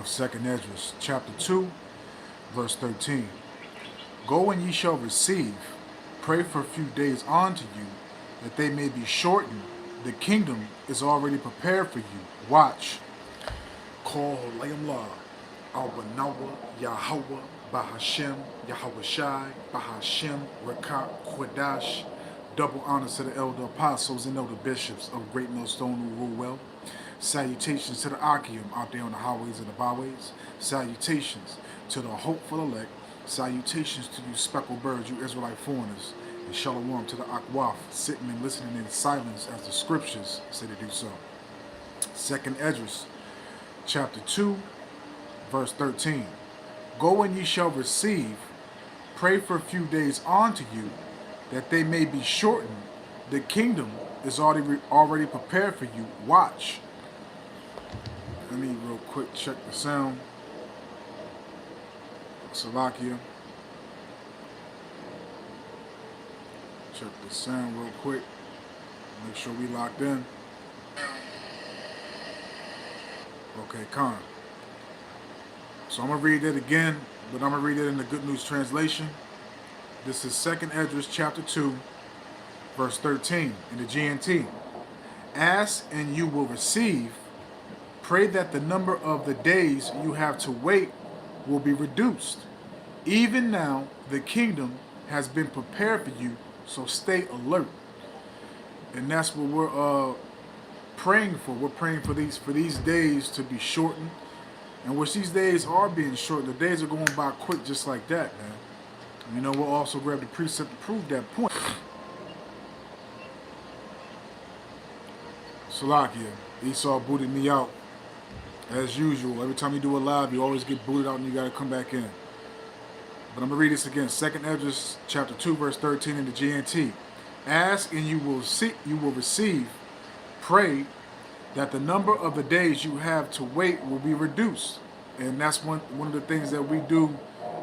of 2nd Esdras, chapter 2, verse 13. Go and ye shall receive, pray for a few days unto you, that they may be shortened. The kingdom is already prepared for you. Watch. Call Layamlah, Awanawa, Yahweh, Bahashem, Yahweh Shai, Bahashem, Rakat, Quadash. Double honors to the elder apostles and elder bishops of Great Millstone who rule well. Salutations to the Achaeum out there on the highways and the byways. Salutations to the hopeful elect. Salutations to you speckled birds, you Israelite foreigners. And shalom to the Akwaf, sitting and listening in silence as the scriptures say to do so. 2nd Esdras, chapter 2, verse 13. Go and ye shall receive, pray for a few days unto you, that they may be shortened. The kingdom is already prepared for you. Watch. Let me real quick check the sound. Slovakia. Check the sound real quick. Make sure we locked in. Okay, Khan. So I'm going to read it again, but I'm going to read it in the Good News Translation. This is 2nd Esdras chapter 2, verse 13 in the GNT. Ask and you will receive. Pray that the number of the days you have to wait will be reduced. Even now, the kingdom has been prepared for you, so stay alert. And that's what we're praying for. We're praying for these days to be shortened, and which these days are being shortened. The days are going by quick, just like that, man. You know, we'll also grab the precept to prove that point. Salakia, Esau booted me out. As usual, every time you do a live, you always get booted out and you got to come back in. But I'm going to read this again. 2nd Esdras chapter 2, verse 13 in the GNT. Ask and you will receive. Pray that the number of the days you have to wait will be reduced. And that's one of the things that we do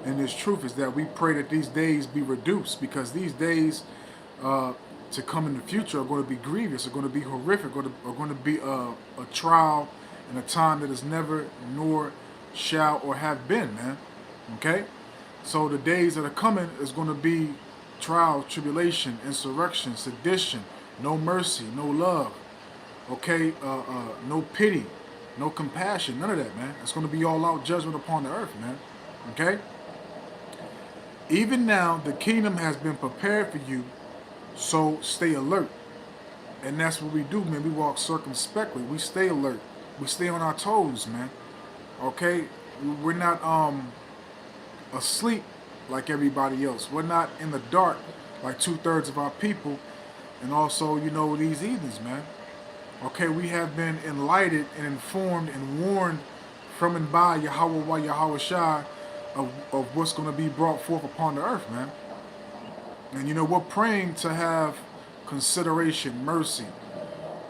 in this truth, is that we pray that these days be reduced, because these days to come in the future are going to be grievous, are going to be horrific, are going to be a trial and a time that is never nor shall or have been, man. Okay? So the days that are coming is going to be trial, tribulation, insurrection, sedition, no mercy, no love, okay? No pity, no compassion, none of that, man. It's going to be all out judgment upon the earth, man. Okay? Even now, the kingdom has been prepared for you, so stay alert. And that's what we do, man. We walk circumspectly. We stay alert. We stay on our toes, man. Okay? We're not asleep like everybody else. We're not in the dark like 2/3 of our people, and also, you know, these heathens, man. Okay, we have been enlightened and informed and warned from and by Yahweh Yahweh Shai of what's going to be brought forth upon the earth, man. And you know, we're praying to have consideration, mercy,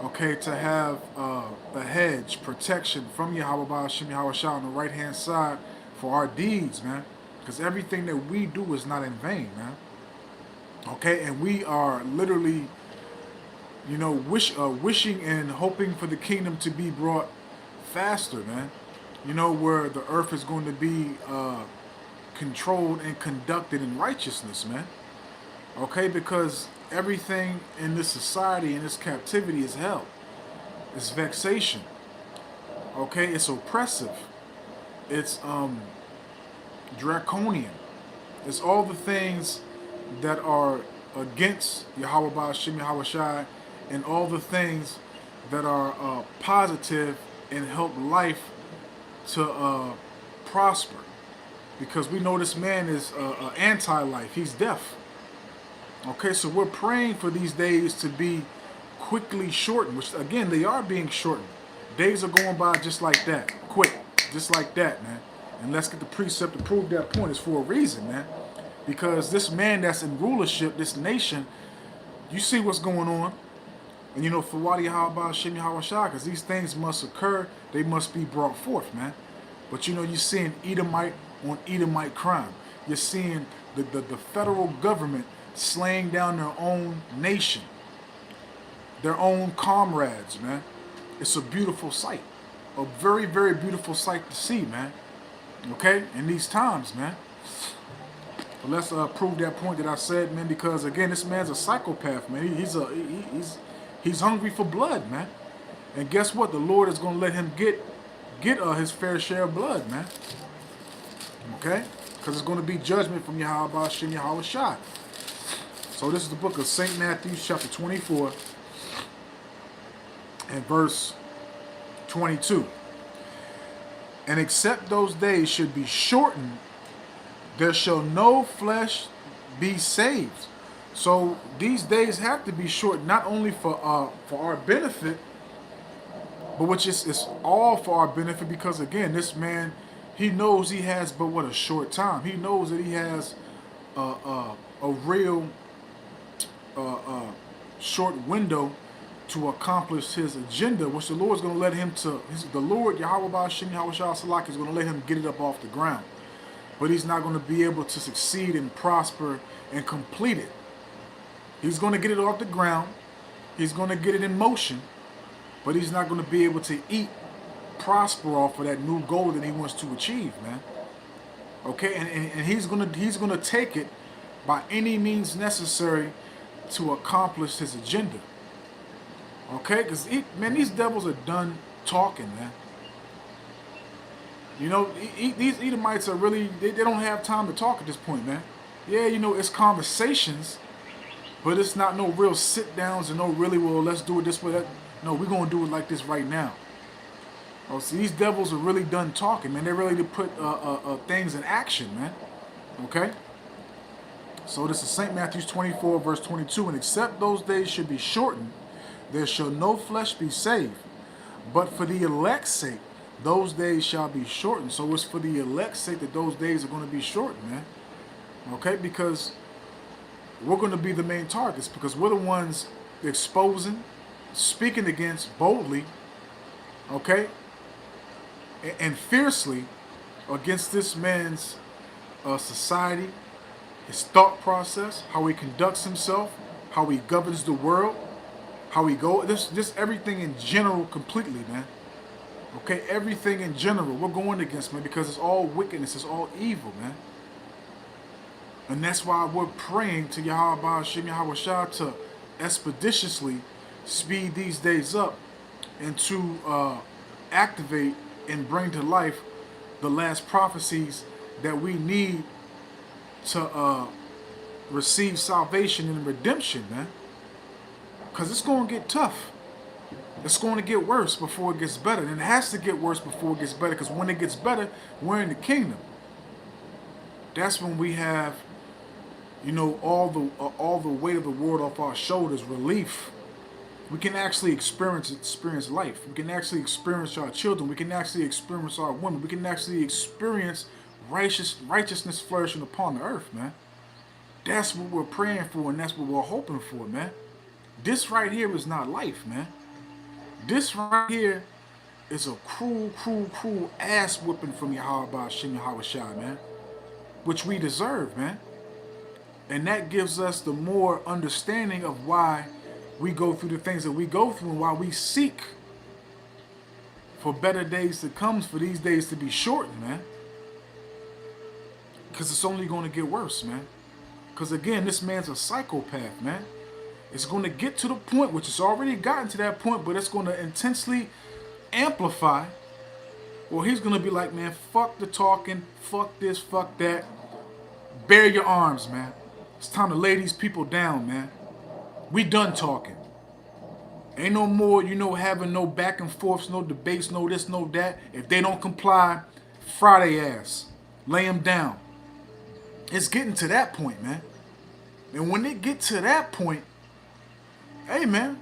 okay, to have a hedge, protection from Yahweh Ba'ashem Yahweh Shai on the right hand side for our deeds, man. Because everything that we do is not in vain, man. Okay, and we are literally, you know, wishing and hoping for the kingdom to be brought faster, man. You know, where the earth is going to be controlled and conducted in righteousness, man. Okay, because everything in this society, in this captivity, is hell. It's vexation. Okay, it's oppressive. It's draconian. It's all the things that are against Yahweh Ba'ashem Yahweh Shai, and all the things that are positive and help life to prosper. Because we know this man is anti-life. He's deaf. Okay, so we're praying for these days to be quickly shortened, which again, they are being shortened. Days are going by just like that, quick, just like that, man. And let's get the precept to prove that point. It's for a reason, man. Because this man that's in rulership, this nation, you see what's going on. And you know, for Wadi Yahweh Shem Yahweh Shai, because these things must occur, they must be brought forth, man. But you know, you're seeing Edomite on Edomite crime. You're seeing the federal government slaying down their own nation, their own comrades, man. It's a beautiful sight. a very, very beautiful sight to see, man. Okay, in these times, man. But let's prove that point that I said, man. Because again, this man's a psychopath, man. He's hungry for blood, man. And guess what? The Lord is gonna let him get his fair share of blood, man. Okay, because it's gonna be judgment from Yahweh Shem Yahweh Shai. So this is the book of Saint Matthew, chapter 24, and verse 22. And except those days should be shortened, there shall no flesh be saved. So these days have to be shortened, not only for our benefit, but which is it's all for our benefit, because again, this man, he knows he has but what a short time. He knows that he has a real short window to accomplish his agenda, which the Lord's going to let him the Lord, Yahweh Ba'ashem, Yahweh Shah Salak, is going to let him get it up off the ground. But he's not going to be able to succeed and prosper and complete it. He's going to get it off the ground. He's going to get it in motion. But he's not going to be able to prosper off of that new goal that he wants to achieve, man. Okay, and he's gonna take it by any means necessary to accomplish his agenda. Okay, because man, these devils are done talking, man. You know, these Edomites are really they don't have time to talk at this point, man. Yeah, you know, it's conversations, but it's not no real sit downs and no really, well, let's do it this way. No, we're gonna do it like this right now. Oh, see, these devils are really done talking, man. They're ready to put things in action, man. Okay? So this is St. Matthew 24, verse 22. And except those days should be shortened, there shall no flesh be saved. But for the elect's sake, those days shall be shortened. So it's for the elect's sake that those days are going to be shortened, man. Okay? Because we're going to be the main targets, because we're the ones exposing, speaking against boldly, okay, and fiercely against this man's society, his thought process, how he conducts himself, how he governs the world, how he goes, just everything in general completely, man. Okay, everything in general we're going against, man, because it's all wickedness, it's all evil, man. And that's why we're praying to Yahweh Ba'ashem Yahweh Shah to expeditiously speed these days up and to activate and bring to life the last prophecies that we need to receive salvation and redemption, man. Because it's going to get tough. It's going to get worse before it gets better. And it has to get worse before it gets better, because when it gets better, we're in the kingdom. That's when we have, you know, all the weight of the world off our shoulders, relief. We can actually experience life. We can actually experience our children. We can actually experience our women. We can actually experience righteousness flourishing upon the earth, man. That's what we're praying for, and that's what we're hoping for, man. This right here is not life, man. This right here is a cruel ass whipping from Yahweh Ba'ashem Yahweh Shai, man. Which we deserve, man. And that gives us the more understanding of why we go through the things that we go through, and why we seek for better days to come, for these days to be shortened, man. Because it's only going to get worse, man. Because again, this man's a psychopath, man. It's going to get to the point, which it's already gotten to that point, but it's going to intensely amplify. Well, he's going to be like, man, fuck the talking, fuck this, fuck that. Bare your arms, man. It's time to lay these people down, man. We done talking. Ain't no more, you know, having no back and forths, no debates, no this, no that. If they don't comply, fry their ass. Lay them down. It's getting to that point, man. And when they get to that point, hey, man,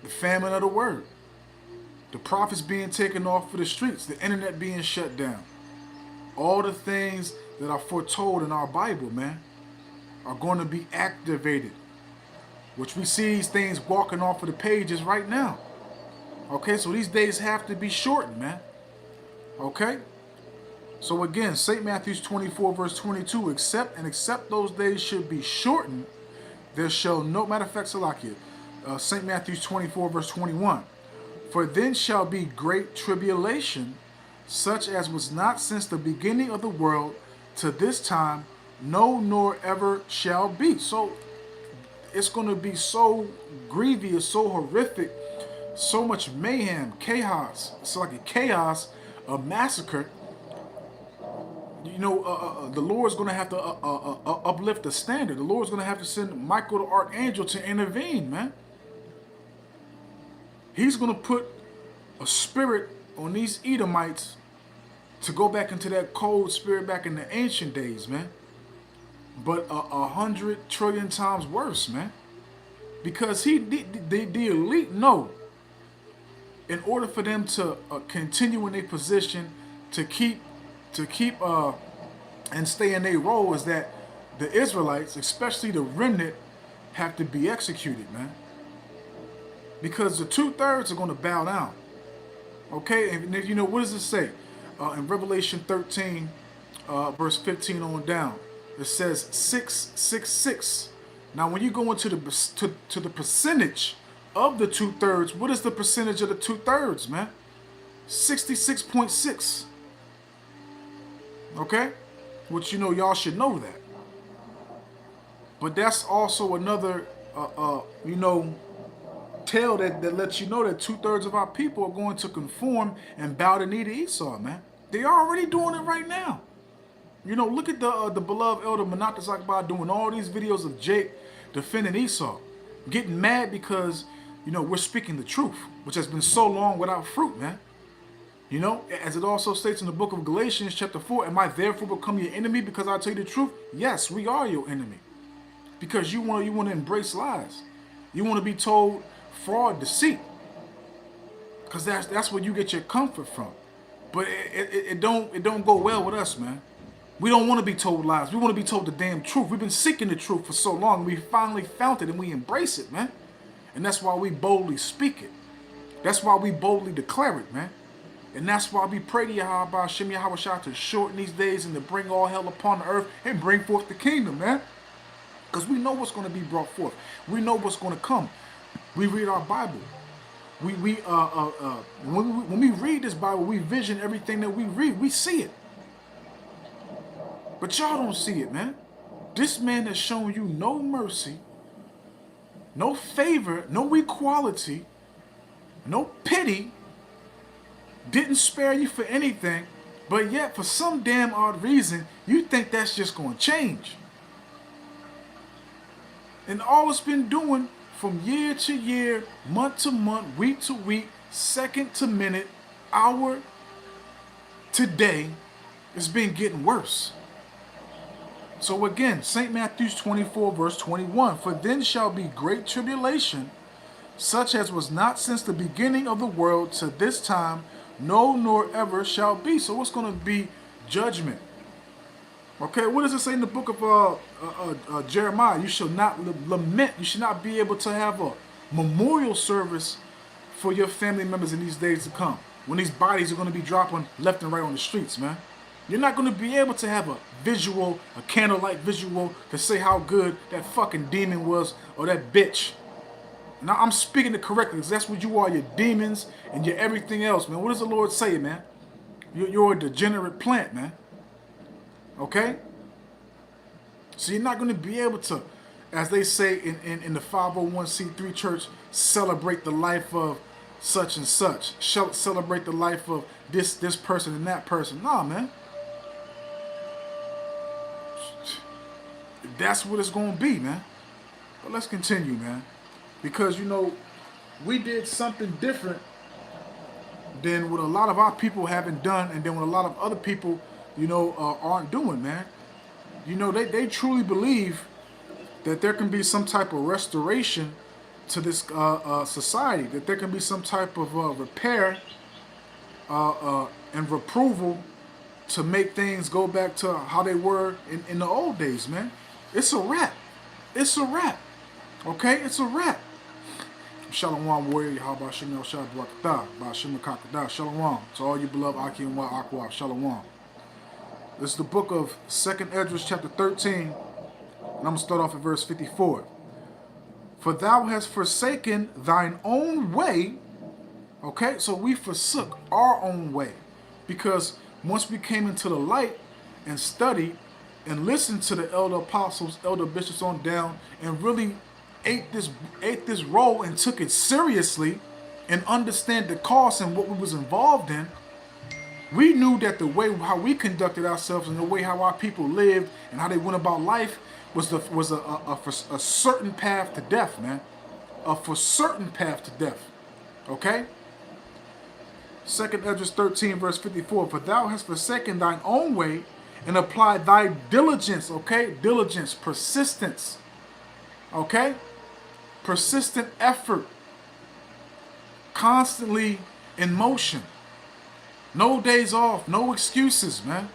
the famine of the word, the prophets being taken off for the streets, the internet being shut down, all the things that are foretold in our Bible, man, are going to be activated. Which we see these things walking off of the pages right now. Okay, so these days have to be shortened, man. Okay? So again, St. Matthew 24, verse 22, except those days should be shortened, there shall no, matter of fact, Salakia, St. Matthew 24, verse 21, For then shall be great tribulation, such as was not since the beginning of the world to this time, no, nor ever shall be. So it's going to be so grievous, so horrific, so much mayhem, chaos. It's like a chaos, a massacre. You know, the Lord's going to have to uplift the standard. The Lord's going to have to send Michael the Archangel to intervene, man. He's going to put a spirit on these Edomites to go back into that cold spirit back in the ancient days, man. But 100 trillion times worse, man. Because the elite know, in order for them to continue in their position, to keep and stay in their role, is that the Israelites, especially the remnant, have to be executed, man. Because the 2/3 are going to bow down. Okay, and you know, what does it say? In Revelation 13, verse 15 on down, it says 666. Now, when you go into the percentage of the 2/3, what is the percentage of the 2/3, man? 66.6. Okay, which, you know, y'all should know that. But that's also another, you know, tale that lets you know that 2/3 of our people are going to conform and bow the knee to Esau, man. They're already doing it right now. You know, look at the beloved elder Manatas Akbar doing all these videos of Jake defending Esau, getting mad because, you know, we're speaking the truth, which has been so long without fruit, man. You know, as it also states in the book of Galatians chapter 4, am I therefore become your enemy because I tell you the truth? Yes, we are your enemy. Because you want to embrace lies. You want to be told fraud, deceit. Because that's where you get your comfort from. But it don't go well with us, man. We don't want to be told lies. We want to be told the damn truth. We've been seeking the truth for so long. We finally found it and we embrace it, man. And that's why we boldly speak it. That's why we boldly declare it, man. And that's why we pray to Yahweh Hashem Yahweh Shah to shorten these days and to bring all hell upon the earth and bring forth the kingdom, man. Because we know what's going to be brought forth. We know what's going to come. We read our Bible. When we read this Bible, we vision everything that we read. We see it. But y'all don't see it, man. This man has shown you no mercy, no favor, no equality, no pity, didn't spare you for anything, but yet for some damn odd reason, you think that's just going to change. And all it's been doing from year to year, month to month, week to week, second to minute, hour to day, it's been getting worse. So again, St. Matthew 24, verse 21, for then shall be great tribulation, such as was not since the beginning of the world to this time, no, nor ever shall be. So what's going to be judgment? Okay, what does it say in the book of Jeremiah? You shall not lament. You should not be able to have a memorial service for your family members in these days to come, when these bodies are going to be dropping left and right on the streets, man. You're not going to be able to have a visual, a candlelight visual to say how good that fucking demon was or that bitch. Now, I'm speaking it correctly because that's what you are, your demons and your everything else, man. What does the Lord say, man? You're a degenerate plant, man. Okay? So you're not going to be able to, as they say in the 501c3 church, celebrate the life of such and such. Celebrate the life of this person and that person. Nah, man. That's what it's going to be, man. But let's continue, man. Because, you know, we did something different than what a lot of our people haven't done, and then what a lot of other people, you know, aren't doing, man. You know, they truly believe that there can be some type of restoration to this society, that there can be some type of repair and reproval to make things go back to how they were in the old days, man. It's a wrap. It's a wrap. Okay? It's a wrap. Shalom, warrior. Yahweh Shem El Shah Brakatah. Ba'ashim Kakada. Shalom. To all you beloved Aki and Wa Akwa. Shalom. This is the book of 2nd Esdras chapter 13. And I'm going to start off at verse 54. For thou hast forsaken thine own way. Okay, so we forsook our own way, because once we came into the light and studied and listened to the elder apostles, elder bishops on down, and really ate this role and took it seriously and understand the cost and what we was involved in, we knew that the way how we conducted ourselves and the way how our people lived and how they went about life was a certain path to death, man. A for certain path to death. Okay? 2nd Esdras 13, verse 54. For thou hast forsaken thine own way and applied thy diligence, okay? Diligence, persistence, okay? Persistent effort, constantly in motion. No days off, no excuses, man.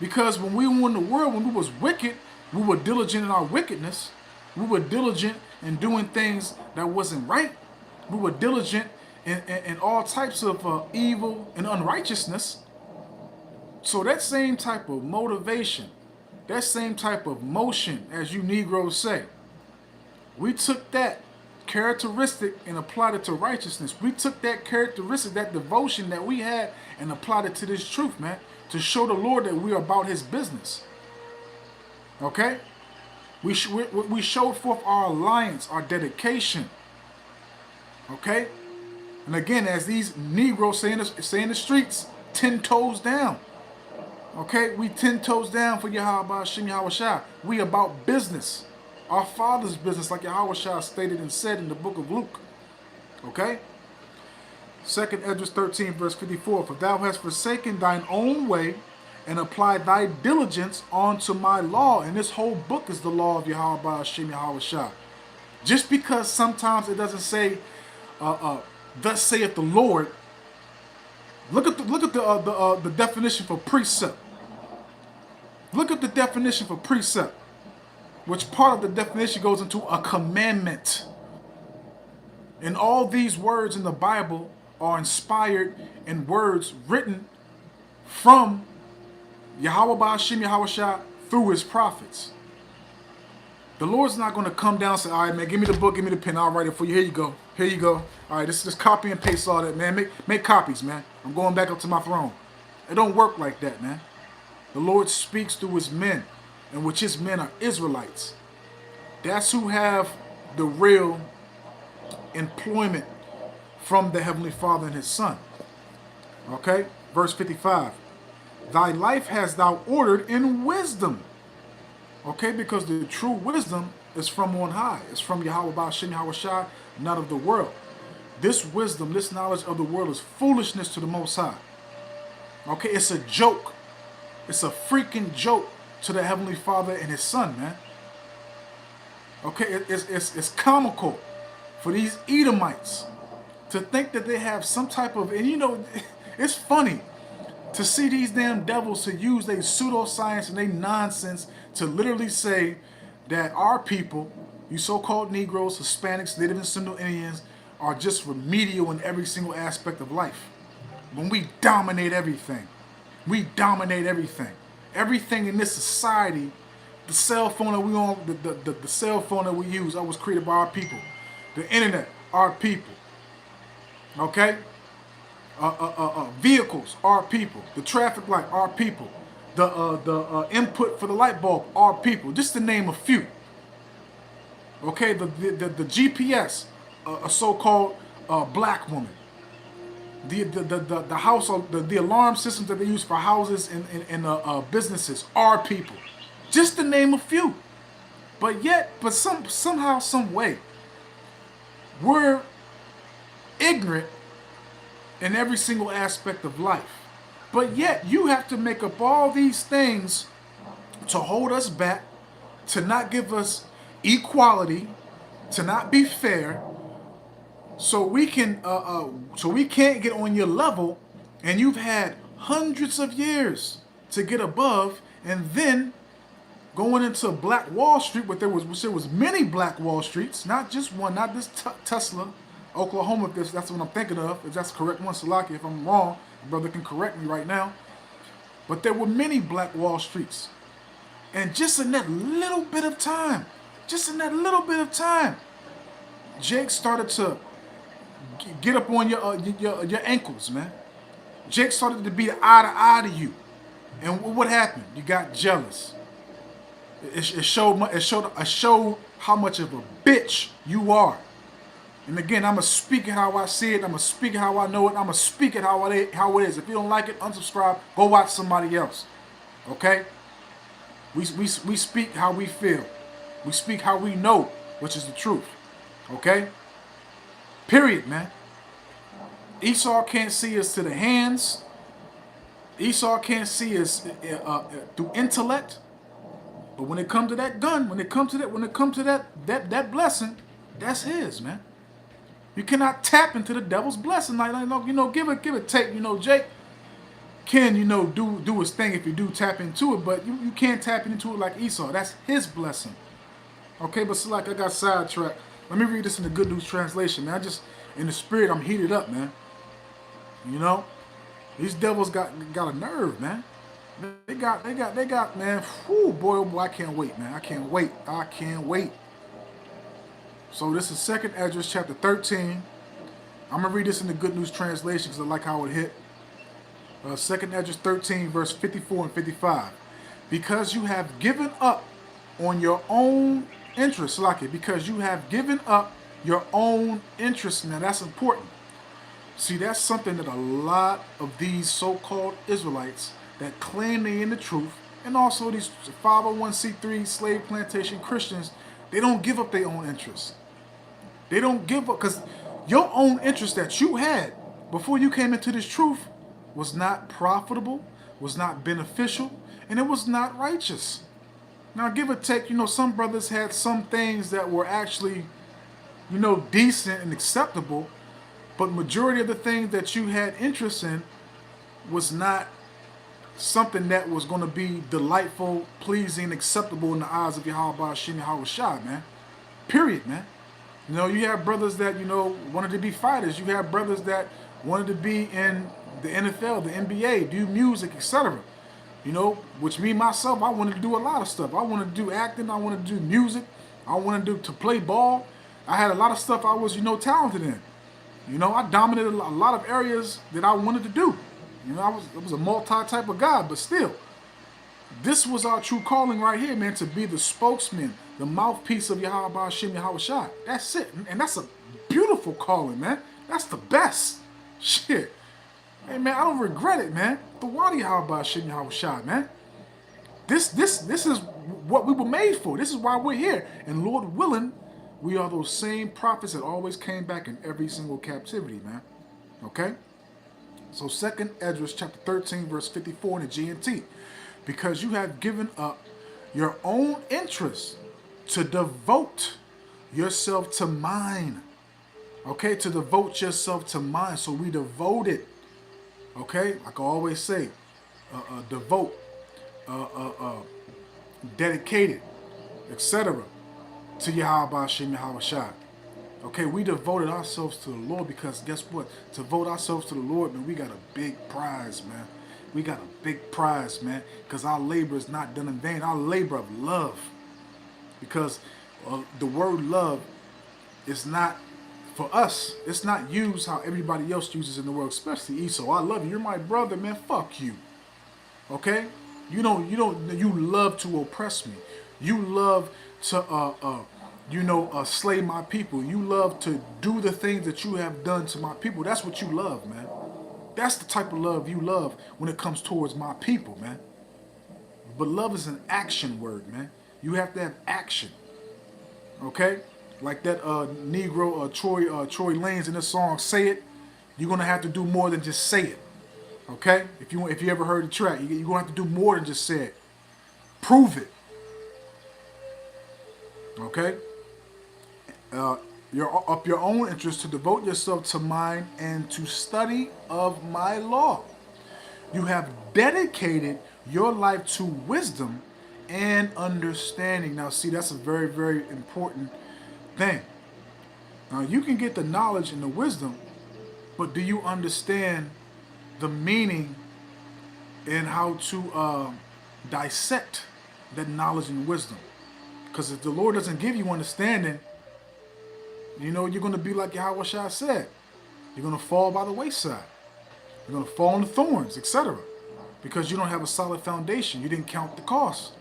Because when we were in the world, when we was wicked, we were diligent in our wickedness. We were diligent in doing things that wasn't right. We were diligent in all types of evil and unrighteousness. So that same type of motivation, that same type of motion, as you Negroes say, we took that characteristic and applied it to righteousness. We took that characteristic, that devotion that we had, and applied it to this truth, man, to show the Lord that we are about his business. Okay? We showed forth our alliance, our dedication. Okay? And again, as these Negroes say in the streets, 10 toes down. Okay? We 10 toes down for Yahweh Hashem Yahweh Shai. We about business. Our Father's business, like Yahweh Shai stated and said in the book of Luke. Okay? 2nd Esdras 13, verse 54. For thou hast forsaken thine own way and applied thy diligence unto my law. And this whole book is the law of Yahweh Hashem Yahweh Shai. Just because sometimes it doesn't say, thus saith the Lord. Look at the definition for precept. Look at the definition for precept, which part of the definition goes into a commandment. And all these words in the Bible are inspired in words written from Yahweh Hashem Yahweh Shai through his prophets. The Lord's not going to come down and say, all right, man, give me the book, give me the pen, I'll write it for you. Here you go. Here you go. All right, just copy and paste all that, man. Make copies, man. I'm going back up to my throne. It don't work like that, man. The Lord speaks through his men, and which his men are Israelites. That's who have the real employment from the Heavenly Father and his Son. Okay? Verse 55. Thy life hast thou ordered in wisdom. Okay? Because the true wisdom is from on high. It's from Yahweh Ba'ashem Yahweh Shai, not of the world. This wisdom, this knowledge of the world is foolishness to the Most High. Okay? It's a joke. It's a freaking joke to the Heavenly Father and his Son, man. Okay? It's comical for these Edomites to think that they have some type of, and you know, it's funny to see these damn devils to use their pseudoscience and their nonsense to literally say that our people, you so-called Negroes, Hispanics, Native and Seminole Indians, are just remedial in every single aspect of life. When we dominate everything. We dominate everything. Everything in this society, the cell phone that we on, the cell phone that we use, that was created by our people. The internet, our people. Okay? Vehicles, our people. The traffic light, our people. The input for the light bulb, our people. Just to name a few. Okay? The GPS, a so-called black woman. The house, the alarm systems that they use for houses and businesses, our people. Just to name a few. But somehow, some way, we're ignorant in every single aspect of life. But yet, you have to make up all these things to hold us back, to not give us equality, to not be fair, so we can't get on your level, and you've had hundreds of years to get above, and then going into Black Wall Street, but there was many Black Wall Streets, not just one, not this Tesla, Oklahoma, if that's what I'm thinking of. If that's the correct one, Salaki, if I'm wrong, my brother can correct me right now. But there were many Black Wall Streets. And just in that little bit of time, Jake started to Get up on your ankles, man. Jake started to be eye to eye to you, and what happened? You got jealous. It showed how much of a bitch you are. And again, I'ma speak it how I see it. I'ma speak it how I know it. I'ma speak it how it is. If you don't like it, unsubscribe. Go watch somebody else. Okay? We speak how we feel. We speak how we know, which is the truth. Okay? Period, man. Esau can't see us to the hands. Esau can't see us through intellect. But when it comes to that gun, when it comes to that blessing, that's his, man. You cannot tap into the devil's blessing. Like give it take. Jake can, do his thing if you do tap into it, but you can't tap into it like Esau. That's his blessing. Okay, but I got sidetracked. Let me read this in the Good News Translation, man. In the spirit, I'm heated up, man. These devils got a nerve, man. They got, man. Whew, boy, oh boy, I can't wait, man. I can't wait. So this is 2nd Esdras chapter 13. I'm gonna read this in the Good News Translation because I like how it hit. 2nd Esdras 13, verse 54 and 55. Because you have given up on your own interests, because you have given up your own interests. Now that's important. See, that's something that a lot of these so-called Israelites that claim they in the truth, and also these 501c3 slave plantation Christians, they don't give up their own interests. They don't give up because your own interest that you had before you came into this truth was not profitable, was not beneficial, and it was not righteous. Now, give or take, some brothers had some things that were actually, decent and acceptable, but majority of the things that you had interest in was not something that was going to be delightful, pleasing, acceptable in the eyes of Yahweh Hashem Yahweh Shai, man. Period, man. You have brothers that, wanted to be fighters. You have brothers that wanted to be in the NFL, the NBA, do music, etc. Which me, myself, I wanted to do a lot of stuff. I wanted to do acting. I wanted to do music. I wanted to play ball. I had a lot of stuff I was, talented in. I dominated a lot of areas that I wanted to do. I was a multi-type of guy, but still, this was our true calling right here, man, to be the spokesman, the mouthpiece of Yahweh Hashem Yahweh Shai. That's it. And that's a beautiful calling, man. That's the best. Shit. Hey, man, I don't regret it, man. The Wadi Yahweh Hashem Yahweh Shai, man. This is what we were made for. This is why we're here. And Lord willing, we are those same prophets that always came back in every single captivity, man. Okay? So 2nd Esdras chapter 13, verse 54 in the GNT. Because you have given up your own interests to devote yourself to mine. Okay? To devote yourself to mine. So we devoted. Okay? Like I always say, devote, dedicated, etc. to Yahweh Hashem Yahweh Shai. Okay, we devoted ourselves to the Lord because guess what? To devote ourselves to the Lord, man, we got a big prize, man. We got a big prize, man, because our labor is not done in vain. Our labor of love. Because the word love is not, for us, it's not used how everybody else uses in the world, especially Esau. I love you. You're my brother, man. Fuck you. Okay? You love to oppress me. You love to slay my people. You love to do the things that you have done to my people. That's what you love, man. That's the type of love you love when it comes towards my people, man. But love is an action word, man. You have to have action. Okay? Like that Negro Troy Lanez in this song, Say It. You're gonna have to do more than just say it. Okay? If you ever heard the track, you're gonna have to do more than just say it. Prove it. Okay? You're up your own interest to devote yourself to mine and to study of my law. You have dedicated your life to wisdom and understanding. Now, see, that's a very, very important thing. Now, you can get the knowledge and the wisdom, but do you understand the meaning and how to dissect that knowledge and wisdom? Because if the Lord doesn't give you understanding, you're going to be like Yahweh Shai said. You're going to fall by the wayside. You're going to fall on the thorns, etc. Because you don't have a solid foundation. You didn't count the cost.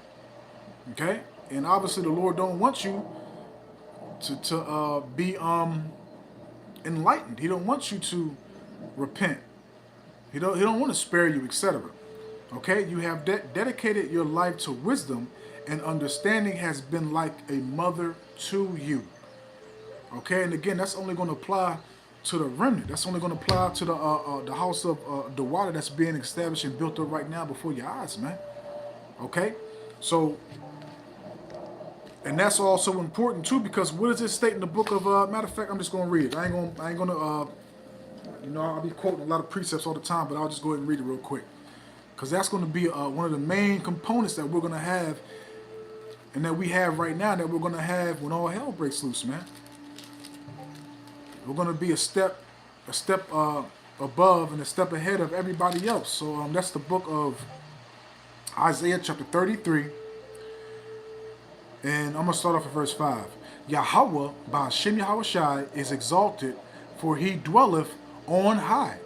Okay? And obviously the Lord don't want you to be enlightened. He don't want you to repent. He don't want to spare you, etc. Okay? You have dedicated your life to wisdom, and understanding has been like a mother to you. Okay? And again, that's only going to apply to the remnant. That's only going to apply to the house of the water that's being established and built up right now before your eyes, man. Okay? So, and that's also important too, because what does it state in the book of, matter of fact, I'm just going to read it. I ain't going to, I'll be quoting a lot of precepts all the time, but I'll just go ahead and read it real quick. Because that's going to be one of the main components that we're going to have, and that we have right now, that we're going to have when all hell breaks loose, man. We're going to be a step above and a step ahead of everybody else. So that's the book of Isaiah chapter 33. And I'm going to start off at verse 5. Yahweh, Ba'ashem Yahawashi, is exalted, for he dwelleth on high.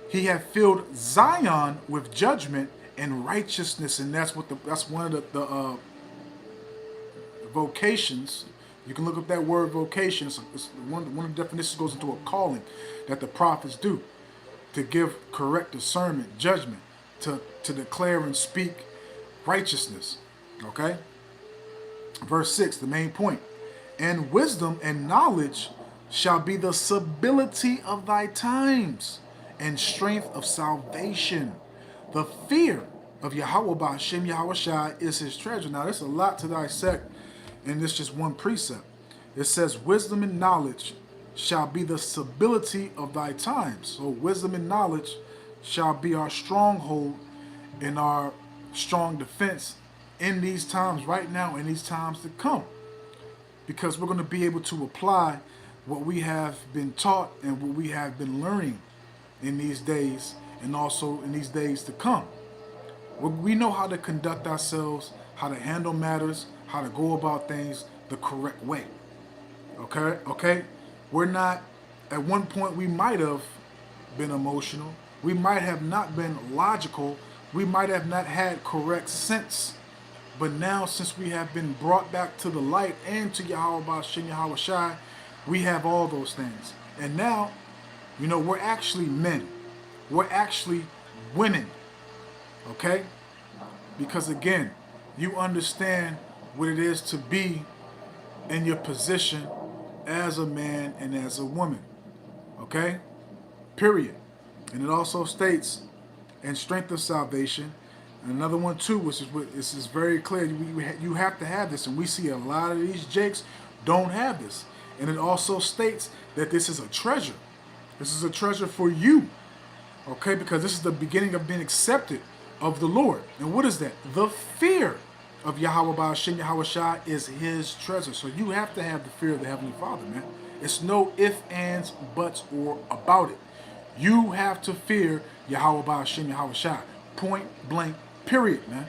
He hath filled Zion with judgment and righteousness. And that's one of the vocations. You can look up that word vocation. It's one of the definitions goes into a calling that the prophets do, to give correct discernment, judgment, to declare and speak righteousness. Okay? Verse 6, the main point. And wisdom and knowledge shall be the stability of thy times, and strength of salvation. The fear of Yahweh Ba'ashem Yahawashi is his treasure. Now, there's a lot to dissect in this just one precept. It says, wisdom and knowledge shall be the stability of thy times. So wisdom and knowledge shall be our stronghold and our strong defense in these times right now, in these times to come. Because we're going to be able to apply what we have been taught and what we have been learning in these days, and also in these days to come. We know how to conduct ourselves, how to handle matters, how to go about things the correct way. Okay? We're not, at one point we might have been emotional. We might have not been logical. We might have not had correct sense. But now, since we have been brought back to the light and to Yahweh Ba'ashem Yahawashi, we have all those things. And now, we're actually men. We're actually women. Okay? Because again, you understand what it is to be in your position as a man and as a woman. Okay? Period. And it also states, in strength of salvation. And another one too, which is what this is very clear. You have to have this, and we see a lot of these jakes don't have this. And it also states that this is a treasure. This is a treasure for you. Okay? Because this is the beginning of being accepted of the Lord. And what is that? The fear of Yahweh Ba'ashem Yahawashi is his treasure. So you have to have the fear of the Heavenly Father, man. It's no ifs, ands, buts, or about it. You have to fear Yahweh Ba'ashem Yahawashi. Point blank, period, man.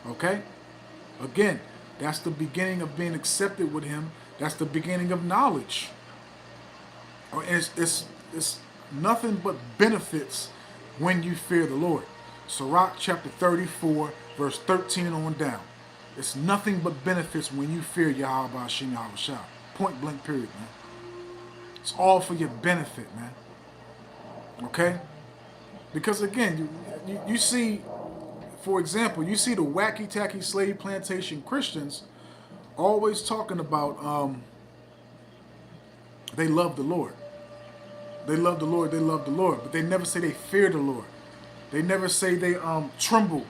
Okay? Again, that's the beginning of being accepted with him. That's the beginning of knowledge. It's nothing but benefits when you fear the Lord. Sirach chapter 34, verse 13 and on down. It's nothing but benefits when you fear Yahweh Ba'ashem Yahawashi. Point blank, period, man. It's all for your benefit, man. Okay? Because again, you see, for example, you see the wacky-tacky slave plantation Christians always talking about they love the Lord. They love the Lord, they love the Lord. But they never say they fear the Lord. They never say they tremble,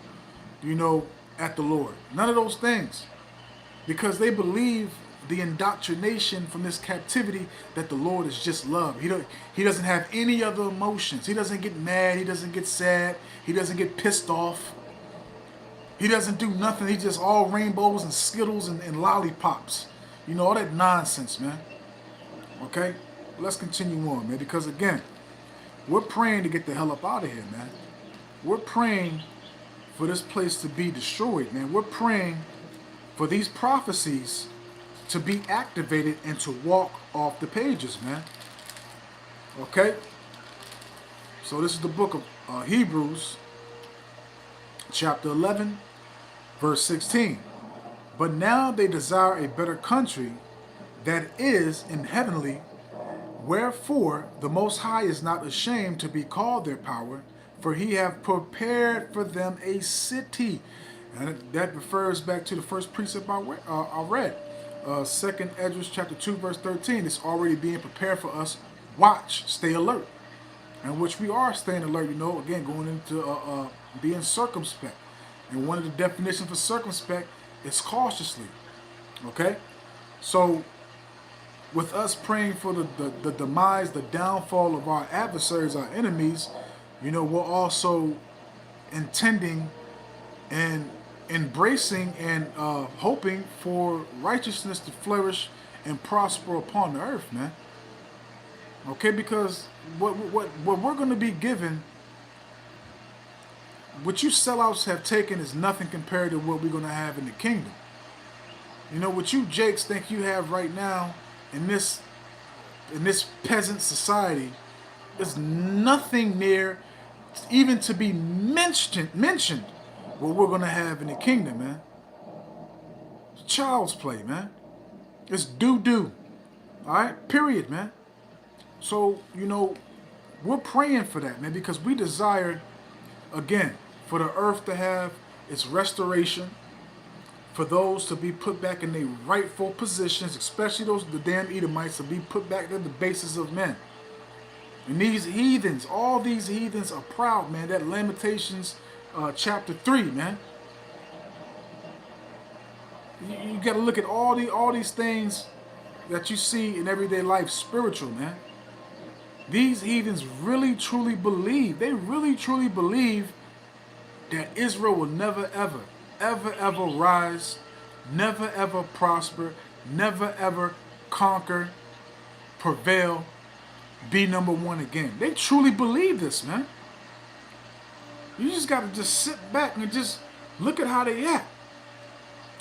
at the Lord. None of those things. Because they believe the indoctrination from this captivity that the Lord is just love. He doesn't have any other emotions. He doesn't get mad. He doesn't get sad. He doesn't get pissed off. He doesn't do nothing. He just all rainbows and Skittles and lollipops. All that nonsense, man. Okay? Let's continue on, man. Because again, we're praying to get the hell up out of here, man. We're praying for this place to be destroyed, man. We're praying for these prophecies to be activated and to walk off the pages, man. Okay? So this is the book of Hebrews, chapter 11, verse 16. But now they desire a better country, that is in heavenly. Wherefore the Most High is not ashamed to be called their power, for he hath prepared for them a city. And that refers back to the first precept I read. 2nd Esdras chapter 2, verse 13. It's already being prepared for us. Watch, stay alert. And which we are staying alert, again, going into being circumspect. And one of the definitions for circumspect is cautiously. Okay? So, with us praying for the demise, the downfall of our adversaries, our enemies, we're also intending and embracing and hoping for righteousness to flourish and prosper upon the earth, man. Okay, because what we're going to be given, what you sellouts have taken is nothing compared to what we're going to have in the kingdom. What you Jakes think you have right now in this peasant society is nothing near even to be mentioned what we're going to have in the kingdom, man. It's child's play, man. It's doo-doo. All right? Period, man. So, we're praying for that, man, because we desire, again, for the earth to have its restoration, for those to be put back in their rightful positions, especially the damn Edomites, to be put back to the bases of men. And these heathens, all these heathens are proud, man. That Lamentations chapter 3, man. You got to look at all these things that you see in everyday life spiritual, man. These heathens really truly believe, that Israel will never ever rise, never ever prosper, never ever conquer, prevail, be number one again. They truly believe this, man. You just got to just sit back and just look at how they act.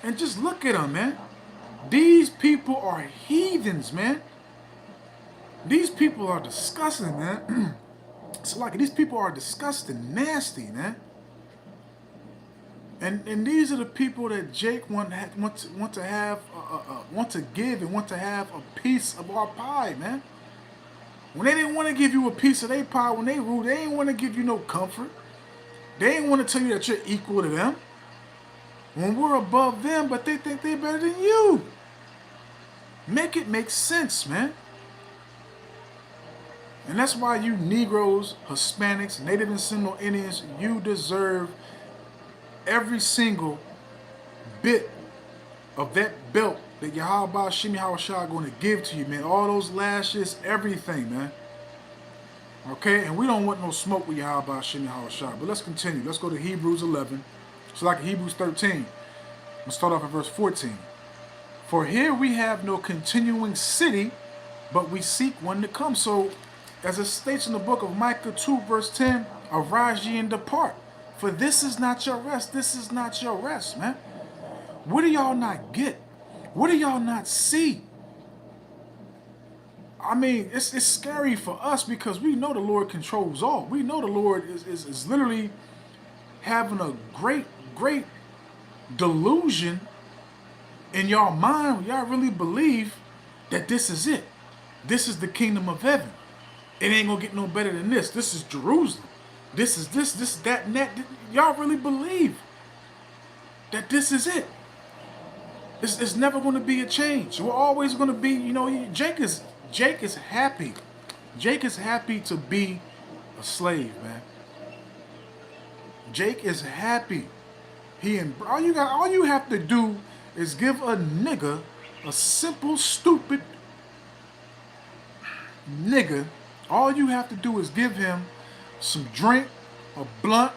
And just look at them, man. These people are heathens, man. These people are disgusting, man. It's like these people are disgusting, nasty, man. And these are the people that Jake want to have, want to give and want to have a piece of our pie, man. When they didn't want to give you a piece of their pie, when they ruled, they didn't want to give you no comfort. They didn't want to tell you that you're equal to them. When we're above them, but they think they're better than you. Make it make sense, man. And that's why you Negroes, Hispanics, Native and Seminole Indians, you deserve every single bit of that belt that Yahweh Shimi Hawashah going to give to you, man. All those lashes, everything, man. Okay? And we don't want no smoke with Yahweh Shimi Hawashah. But let's continue. Let's go to Hebrews 11. It's like Hebrews 13. Let's start off at verse 14. For here we have no continuing city, but we seek one to come. So, as it states in the book of Micah 2, verse 10, arise ye and depart. For this is not your rest. This is not your rest, man. What do y'all not get? What do y'all not see? I mean, it's scary for us because we know the Lord controls all. We know the Lord is literally having a great delusion in y'all mind. Y'all really believe that this is it. This is the kingdom of heaven. It ain't gonna get no better than this. This is Jerusalem. This is this, that, and that. Y'all really believe that this is it. It's never going to be a change. We're always going to be, Jake is happy. Jake is happy to be a slave, man. Jake is happy. All you have to do is give a nigga, a simple, stupid nigga. All you have to do is give him some drink, a blunt,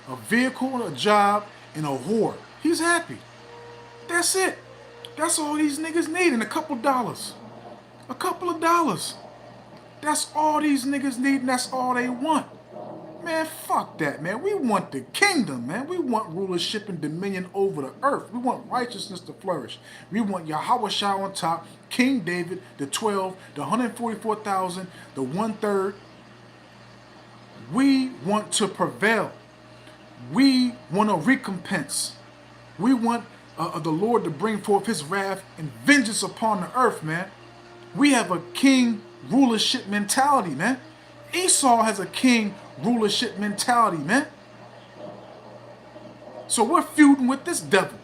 a vehicle, a job, and a whore. He's happy. That's it. That's all these niggas need, and a couple dollars. A couple of dollars. That's all these niggas need, and that's all they want. Man, fuck that, man. We want the kingdom, man. We want rulership and dominion over the earth. We want righteousness to flourish. We want Yahweh Shah on top, King David, the 12, the 144,000, the 1/3. We want to prevail. We want a recompense. We want the Lord to bring forth his wrath and vengeance upon the earth, man. We have a king rulership mentality, man. Esau has a king rulership mentality, man. So we're feuding with this devil.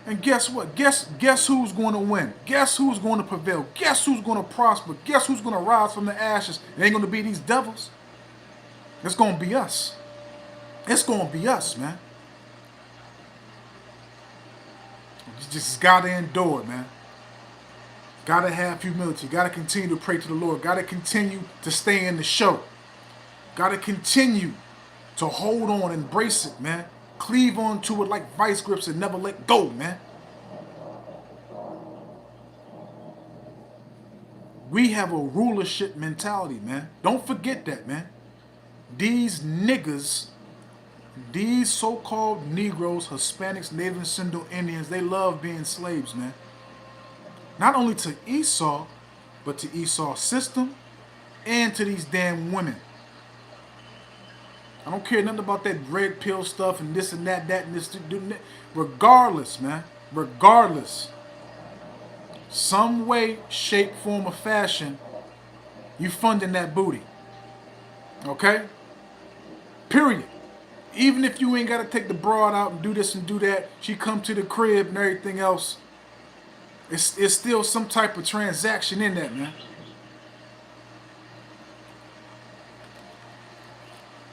And guess what? Guess who's going to win? Guess who's going to prevail? Guess who's going to prosper? Guess who's going to rise from the ashes? It ain't going to be these devils. It's going to be us. It's going to be us, man. You just got to endure, man. Got to have humility. Got to continue to pray to the Lord. Got to continue to stay in the show. Got to continue to hold on, embrace it, man. Cleave onto it like vice grips and never let go, man. We have a rulership mentality, man. Don't forget that, man. These niggas, these so-called Negroes, Hispanics, Native and Sindel Indians, they love being slaves, man. Not only to Esau, but to Esau's system and to these damn women. I don't care nothing about that red pill stuff and this and that and this. Regardless, man. Regardless. Some way, shape, form, or fashion, you funding that booty. Okay? Period. Even if you ain't got to take the broad out and do this and do that, she come to the crib and everything else, it's still some type of transaction in that, man.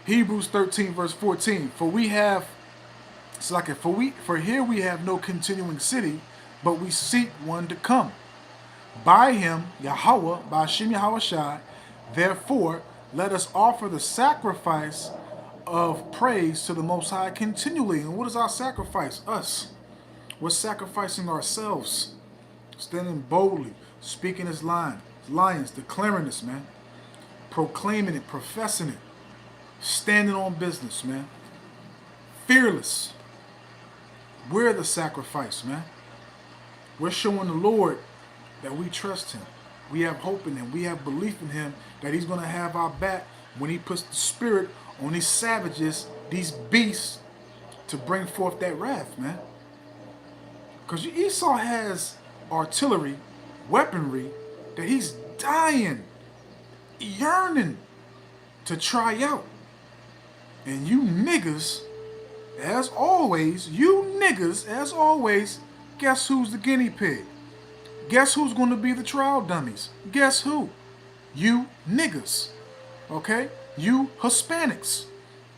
Hebrews 13 verse 14. For here we have no continuing city, but we seek one to come. By him, Yahweh, by Hashem Yahweh Shai, therefore let us offer the sacrifice of praise to the Most High continually. And what is our sacrifice? Us. We're sacrificing ourselves. Standing boldly, speaking as lions, declaring this, man. Proclaiming it, professing it. Standing on business, man. Fearless. We're the sacrifice, man. We're showing the Lord that we trust him. We have hope in him. We have belief in him that he's going to have our back when he puts the spirit on these savages, these beasts, to bring forth that wrath, man. Because Esau has artillery, weaponry that he's dying, yearning to try out. And you niggas, as always, guess who's the guinea pig? Guess who's going to be the trial dummies? Guess who? You niggas. Okay? You Hispanics.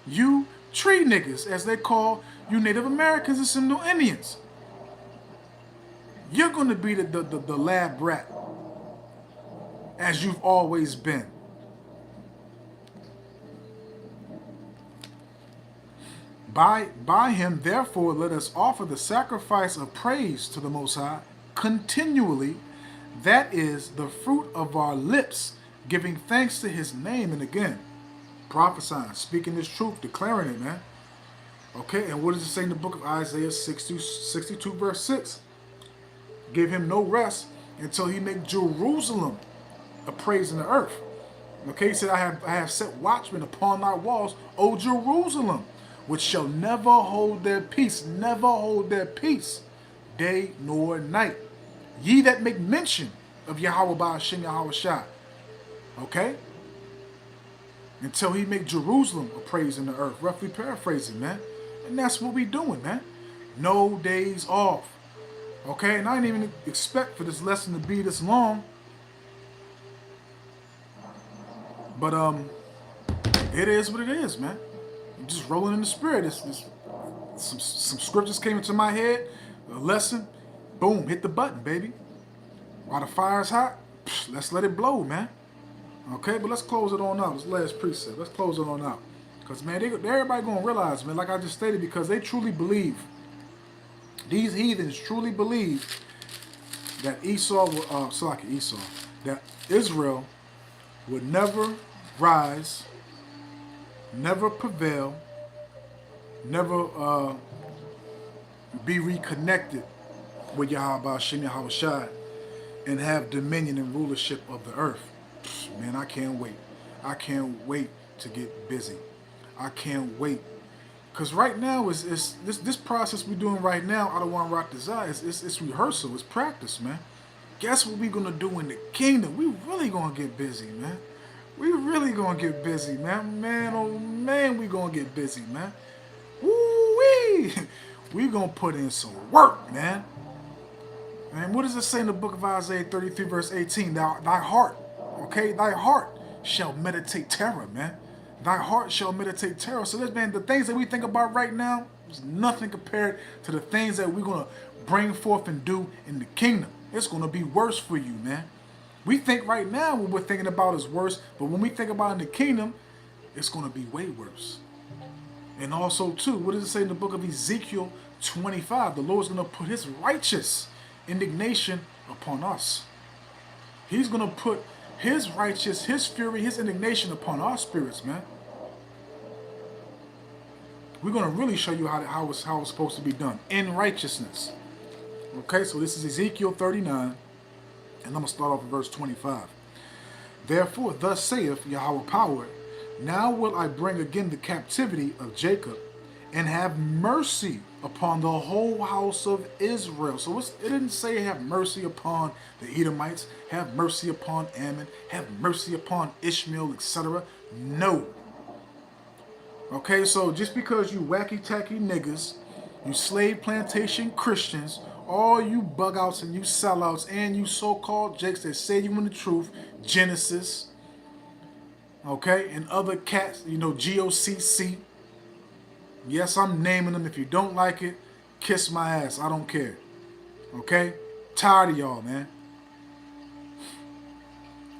You tree niggas, as they call you Native Americans and Seminole Indians. You're going to be the lab rat, as you've always been. By him, therefore, let us offer the sacrifice of praise to the Most High continually. That is the fruit of our lips, giving thanks to his name. And again, prophesying, speaking this truth, declaring it, man. Okay, and what does it say in the book of Isaiah 62 verse 6? Give him no rest until he make Jerusalem a praise in the earth. Okay, he said, I have set watchmen upon thy walls, O Jerusalem, which shall never hold their peace, day nor night. Ye that make mention of Yahweh by Hashem Yahweh Shai. Okay? Until he make Jerusalem a praise in the earth. Roughly paraphrasing, man. And that's what we doing, man. No days off. Okay? And I didn't even expect for this lesson to be this long. But it is what it is, man. I'm just rolling in the spirit. Some scriptures came into my head. A lesson. Boom. Hit the button, baby. While the fire's hot, let's let it blow, man. Okay, but let's close it on out. This last precept. Let's close it on out. Because, man, everybody going to realize, man, like I just stated, because they truly believe, these heathens truly believe that that Israel would never rise, never prevail, never be reconnected with Yahweh Hashem Yahweh Shai and have dominion and rulership of the earth. Man, I can't wait. I can't wait to get busy. I can't wait. Because right now, is this process we're doing right now, out of One Rock Desire, it's rehearsal, it's practice, man. Guess what we're going to do in the kingdom? We really going to get busy, man. We really going to get busy, man. Man, oh man, we going to get busy, man. Woo-wee! We going to put in some work, man. And what does it say in the book of Isaiah 33, verse 18? Thy heart, okay, thy heart shall meditate terror, man. Thy heart shall meditate terror. So this, man, the things that we think about right now is nothing compared to the things that we're going to bring forth and do in the kingdom. It's going to be worse for you, man. We think right now what we're thinking about is worse, but when we think about in the kingdom, it's going to be way worse. And also, too, what does it say in the book of Ezekiel 25? The Lord's going to put his righteous indignation upon us. He's going to put his righteous, his fury, his indignation upon our spirits, man. We're going to really show you how it's supposed to be done in righteousness. Okay, so this is Ezekiel 39, and I'm going to start off with verse 25. Therefore, thus saith Yahweh Power, now will I bring again the captivity of Jacob, and have mercy upon the whole house of Israel. So it didn't say have mercy upon the Edomites, have mercy upon Ammon, have mercy upon Ishmael, etc. No. Okay, so just because you wacky-tacky niggas, you slave plantation Christians, all you bug-outs and you sellouts and you so-called jakes that say you in the truth, Genesis, okay, and other cats, you know, GOCC. Yes, I'm naming them. If you don't like it, kiss my ass. I don't care. Okay? Tired of y'all, man.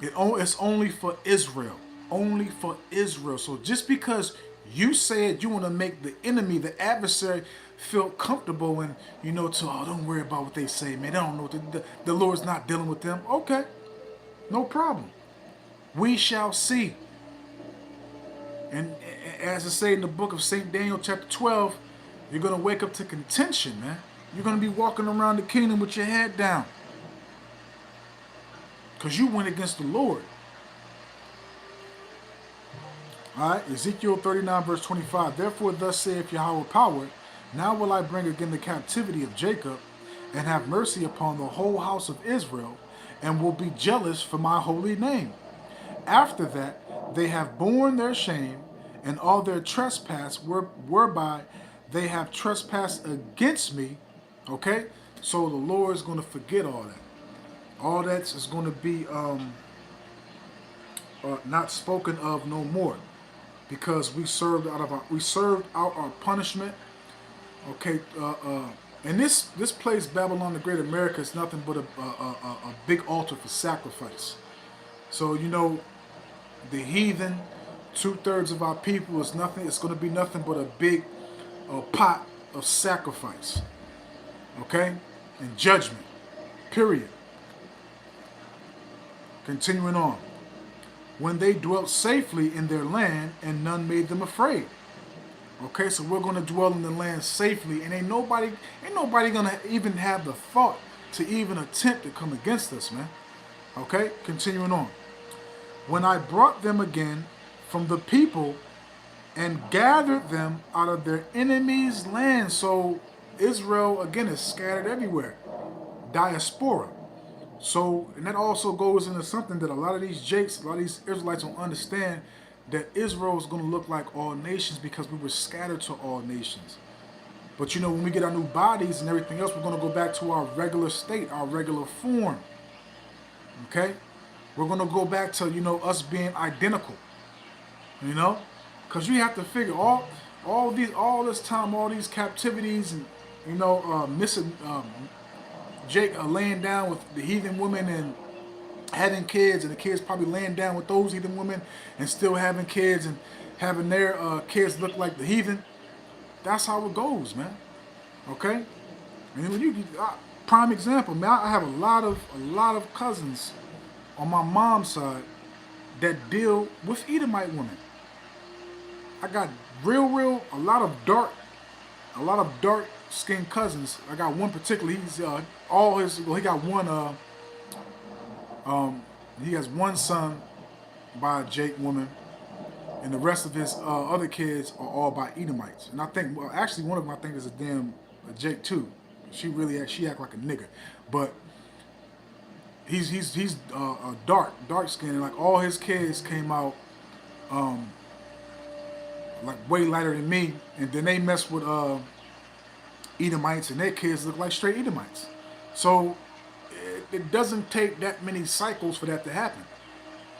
It's only for Israel. Only for Israel. So just because you said you want to make the enemy, the adversary, feel comfortable and, you know, don't worry about what they say, man. They don't know what the Lord's not dealing with them. Okay. No problem. We shall see. And as I say in the book of St. Daniel chapter 12, you're going to wake up to contention, man. You're going to be walking around the kingdom with your head down. Because you went against the Lord. All right, Ezekiel 39, verse 25. Therefore, thus saith Yahweh Power, now will I bring again the captivity of Jacob, and have mercy upon the whole house of Israel, and will be jealous for my holy name. After that, they have borne their shame, and all their trespass whereby they have trespassed against me. Okay? So the Lord is going to forget all that. All that is going to be not spoken of no more. Because we served out our punishment. Okay, and this place, Babylon the Great America, is nothing but a big altar for sacrifice. So, you know, the heathen, 2/3 of our people is nothing. It's going to be nothing but a big pot of sacrifice. Okay, and judgment. Period. Continuing on. When they dwelt safely in their land, and none made them afraid. Okay, so we're going to dwell in the land safely, and ain't nobody going to even have the thought to even attempt to come against us, man. Okay, continuing on. When I brought them again from the people and gathered them out of their enemies' land. So Israel, again, is scattered everywhere. Diaspora. So, and that also goes into something that a lot of these jakes, a lot of these Israelites don't understand, that Israel is going to look like all nations because we were scattered to all nations. But, you know, when we get our new bodies and everything else, we're going to go back to our regular state, our regular form. Okay? We're going to go back to, you know, us being identical. You know? Because you have to figure all this time, all these captivities and, you know, missing... Jake laying down with the heathen women and having kids, and the kids probably laying down with those heathen women and still having kids and having their kids look like the heathen. That's how it goes, man. Okay? And when you prime example, man, I have a lot of cousins on my mom's side that deal with Edomite women. I got a lot of dark skinned cousins. I got one particularly. He's he got one. He has one son by a Jake woman, and the rest of his other kids are all by Edomites. And I think, well, actually, one of them I think is a damn Jake too. She act like a nigga, but he's dark skinned. Like all his kids came out like way lighter than me, and then they mess with Edomites, and their kids look like straight Edomites. So it doesn't take that many cycles for that to happen.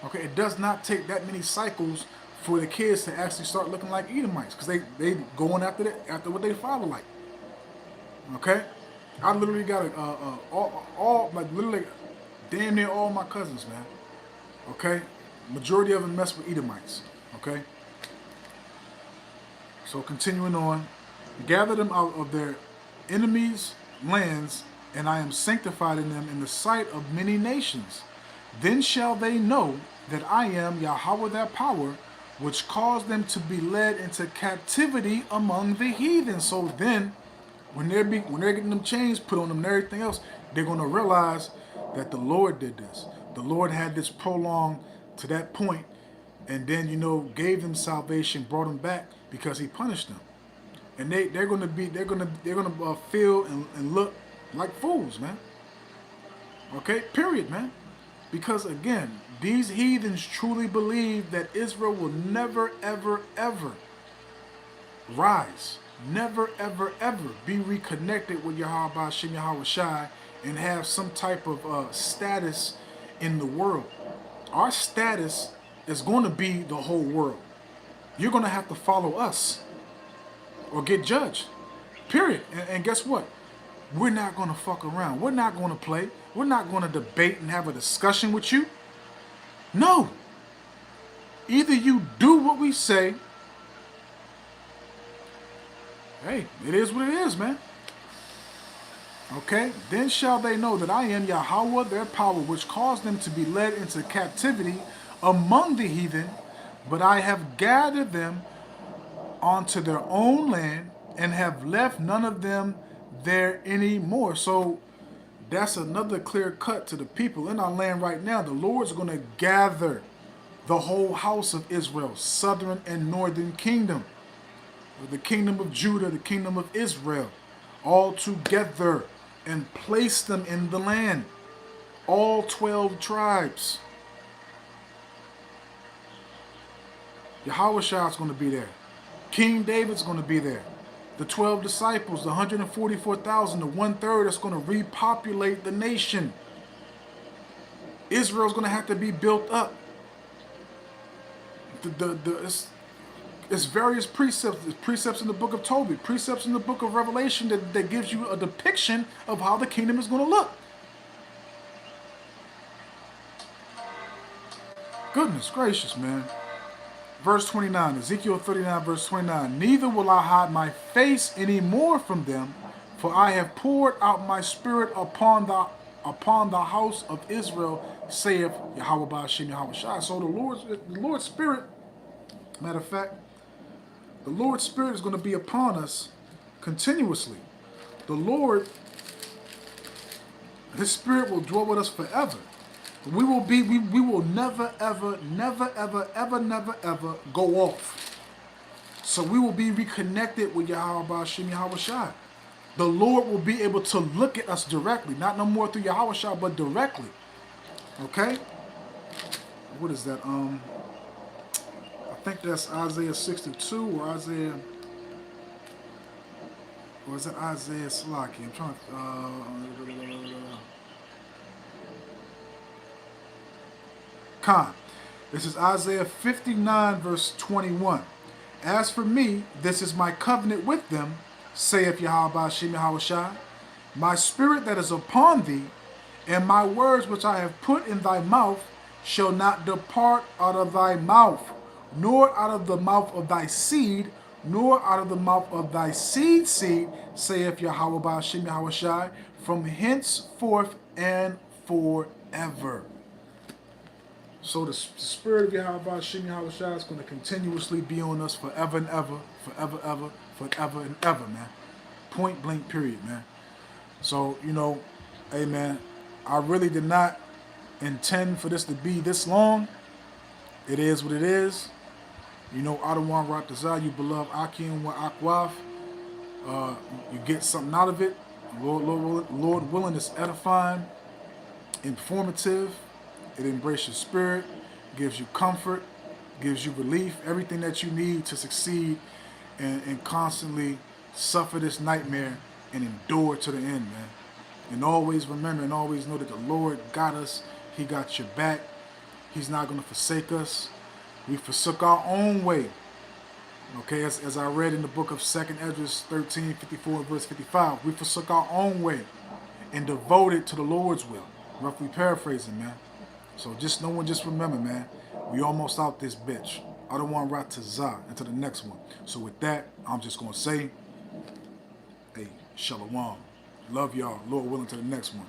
Okay, it does not take that many cycles for the kids to actually start looking like Edomites, because they going after what they father like. Okay, I literally got all like literally damn near all my cousins, man. Okay, majority of them mess with Edomites. Okay, so continuing on, gather them out of their enemies' lands, and I am sanctified in them in the sight of many nations. Then shall they know that I am Yahweh their power, which caused them to be led into captivity among the heathen. So then, when they're getting them chains put on them and everything else, they're gonna realize that the Lord did this. The Lord had this prolonged to that point, and then gave them salvation, brought them back because He punished them, and they're gonna feel and look like fools, man. Okay, period, man. Because again, these heathens truly believe that Israel will never, ever, ever rise. Never, ever, ever be reconnected with Yahweh Hashem Yahweh Shai and have some type of status in the world. Our status is going to be the whole world. You're going to have to follow us or get judged. Period. And guess what? We're not going to fuck around. We're not going to play. We're not going to debate and have a discussion with you. No. Either you do what we say. Hey, it is what it is, man. Okay? Then shall they know that I am Yahweh, their power, which caused them to be led into captivity among the heathen, but I have gathered them onto their own land and have left none of them there anymore. So that's another clear cut to the people in our land right now. The Lord's going to gather the whole house of Israel, southern and northern kingdom, the kingdom of Judah, the kingdom of Israel, all together and place them in the land. All 12 tribes. Yahweh Shai is going to be there. King David's going to be there. The 12 disciples, the 144,000, the 1/3 that's going to repopulate the nation. Israel's going to have to be built up. It's various precepts. There's precepts in the book of Tobit, precepts in the book of Revelation that gives you a depiction of how the kingdom is going to look. Goodness gracious, man. Verse 29, Ezekiel 39, verse 29. Neither will I hide my face any more from them, for I have poured out my spirit upon the house of Israel, saith Yahweh Ba'ashem Yahweh Shai. So the Lord's Spirit, matter of fact, the Lord's Spirit is going to be upon us continuously. The Lord, His Spirit will dwell with us forever. We will never, ever, never, ever, ever, never, ever go off. So we will be reconnected with Yahweh Ba'ashem Yahweh Shai. The Lord will be able to look at us directly, not no more through Yahweh Shai, but directly. Okay? What is that? I think that's Isaiah 62 or Isaiah, or is it Isaiah Slaki? I'm trying to. This is Isaiah 59, verse 21. As for me, this is my covenant with them, saith Yahweh Ba'ashem Yahweh Shai. My spirit that is upon thee, and my words which I have put in thy mouth, shall not depart out of thy mouth, nor out of the mouth of thy seed, nor out of the mouth of thy seed, saith Yahweh Ba'ashem Yahweh Shai, from henceforth and forever. So the Spirit of Yahweh Ba'ashem Yahweh Shai is going to continuously be on us forever and ever, forever, ever, forever and ever, man. Point blank, period, man. So, hey, man, I really did not intend for this to be this long. It is what it is. You know, Adawan Ratazah, you beloved Akim wa Akwaf. You get something out of it. Lord willing, it's edifying, informative. It embraces your spirit, gives you comfort, gives you relief, everything that you need to succeed and constantly suffer this nightmare and endure to the end, man. And always remember and always know that the Lord got us. He got your back. He's not going to forsake us. We forsook our own way. Okay, as I read in the book of 2nd Esdras 13, 54, verse 55, we forsook our own way and devoted to the Lord's will. Roughly paraphrasing, man. So just remember, man, we almost out this bitch. I don't want right to Zah into the next one. So with that, I'm just going to say, hey, shalom. Love y'all. Lord willing, to the next one.